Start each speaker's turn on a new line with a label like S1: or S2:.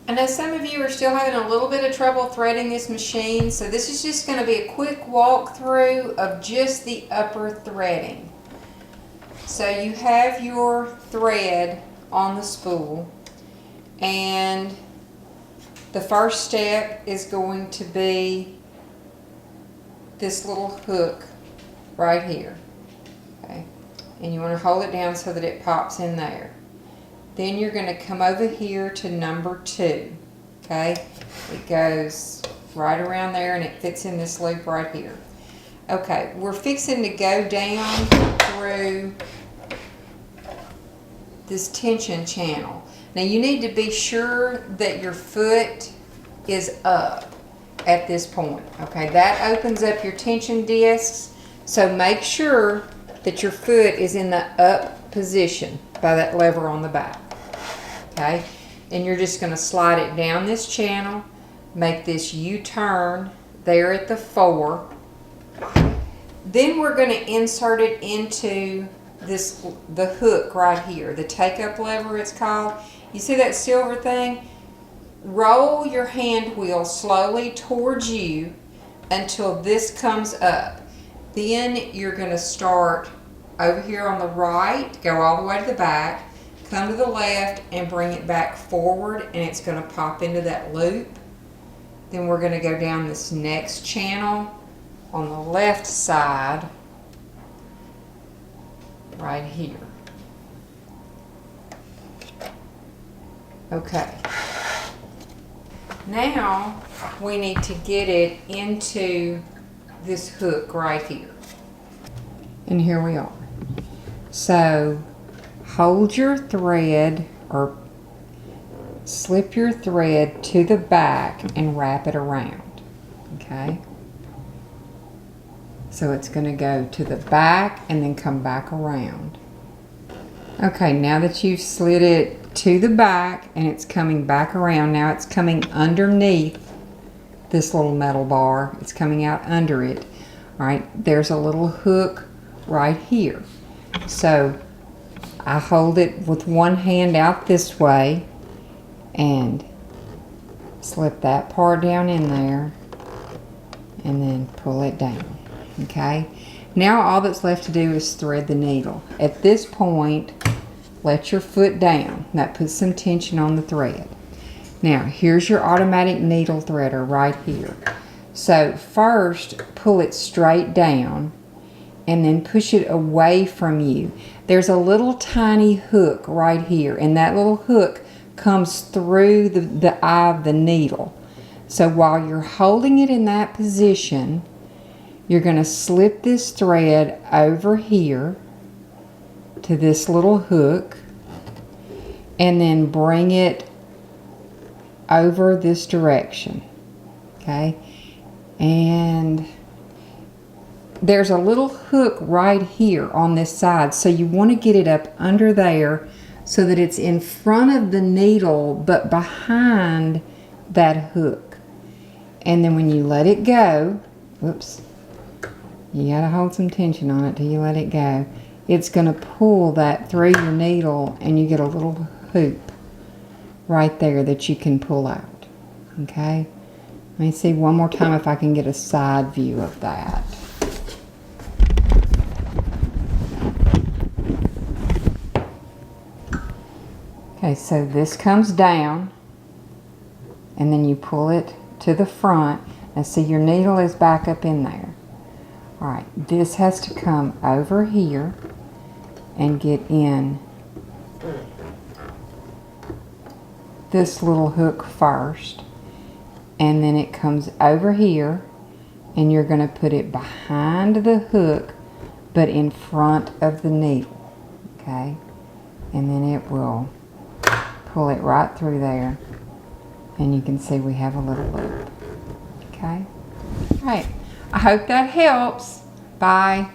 S1: I know some of you are still having a little bit of trouble threading this machine, so this is just going to be a quick walkthrough of just the upper threading. So you have your thread on the spool, and the first step is going to be this little hook right here. Okay, and you want to hold it down so that it pops in there. Then you're going to come over here to number 2. Okay, it goes right around there and it fits in this loop right here. Okay, we're fixing to go down through this tension channel. Now you need to be sure that your foot is up at this point. Okay, that opens up your tension discs, so make sure that your foot is in the up position by that lever on the back. Okay, and you're just going to slide it down this channel, make this U-turn there at the 4. Then we're going to insert it into the hook right here, the take-up lever it's called. You see that silver thing? Roll your hand wheel slowly towards you until this comes up. Then you're going to start over here on the right, go all the way to the back, come to the left and bring it back forward, and it's going to pop into that loop. Then we're going to go down this next channel on the left side right here. Okay. Now we need to get it into this hook right here. And here we are. So hold your thread or slip your thread to the back and wrap it around. Okay? So it's going to go to the back and then come back around. Okay, now that you've slid it to the back and it's coming back around, now it's coming underneath this little metal bar. It's coming out under it. All right, there's a little hook right here. So I hold it with one hand out this way and slip that part down in there and then pull it down. Okay, now all that's left to do is thread the needle. At this point, let your foot down. That puts some tension on the thread. Now here's your automatic needle threader right here. So first pull it straight down and then push it away from you. There's a little tiny hook right here, and that little hook comes through the eye of the needle. So while you're holding it in that position, you're going to slip this thread over here to this little hook and then bring it over this direction. Okay, and there's a little hook right here on this side, so you want to get it up under there so that it's in front of the needle but behind that hook. And then when you let it go, whoops, you gotta hold some tension on it till you let it go. It's gonna pull that through your needle and you get a little hoop right there that you can pull out. Okay, let me see one more time if I can get a side view of that. Okay, so this comes down and then you pull it to the front. Now see, your needle is back up in there. Alright, this has to come over here and get in this little hook first, and then it comes over here and you're going to put it behind the hook but in front of the needle. Okay, and then it will pull it right through there and you can see we have a little loop. Okay, all right, I hope that helps. Bye.